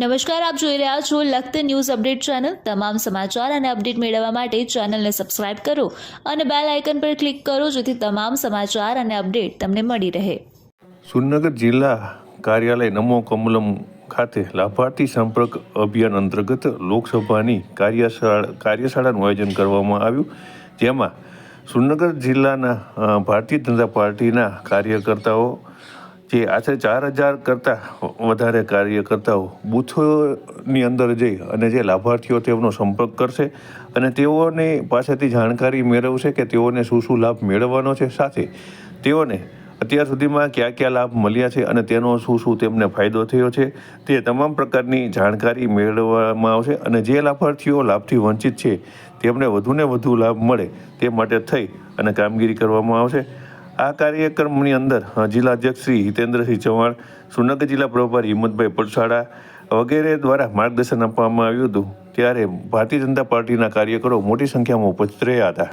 નમસ્કાર, આપ જોઈ રહ્યા છો લખત ન્યૂઝ અપડેટ ચેનલ। તમામ સમાચાર અને અપડેટ મેળવવા માટે ચેનલને સબસ્ક્રાઇબ કરો અને બેલ આઇકન પર ક્લિક કરો જેથી તમામ સમાચાર અને અપડેટ તમને મળી રહે। સુરનગર જિલ્લા કાર્યાલય નમો કમલમ ખાતે લાભાર્થી સંપર્ક અભિયાન અંતર્ગત લોકસભાની કાર્યશાળાનું આયોજન કરવામાં આવ્યું, જેમાં સુરનગર જિલ્લાના ભારતીય જનતા પાર્ટીના કાર્યકર્તાઓ જે આશરે 4,000 કરતાં વધારે કાર્યકર્તાઓ બૂથોની અંદર જઈ અને જે લાભાર્થીઓ તેમનો સંપર્ક કરશે અને તેઓની પાસેથી જાણકારી મેળવશે કે તેઓને શું લાભ મેળવવાનો છે, સાથે તેઓને અત્યાર સુધીમાં કયા લાભ મળ્યા છે અને તેનો શું તેમને ફાયદો થયો છે તે તમામ પ્રકારની જાણકારી મેળવવામાં આવશે અને જે લાભાર્થીઓ લાભથી વંચિત છે તેમને વધુને વધુ લાભ મળે તે માટે થઈ અને કામગીરી કરવામાં આવશે। આ કાર્યક્રમની અંદર જિલ્લા અધ્યક્ષ શ્રી હિતેન્દ્રસિંહ ચૌહાણ, સુરનગર જિલ્લા પ્રભારી હિંમતભાઈ પડસાડા વગેરે દ્વારા માર્ગદર્શન આપવામાં આવ્યું હતું, ત્યારે ભારતીય જનતા પાર્ટીના કાર્યકરો મોટી સંખ્યામાં ઉપસ્થિત રહ્યા હતા।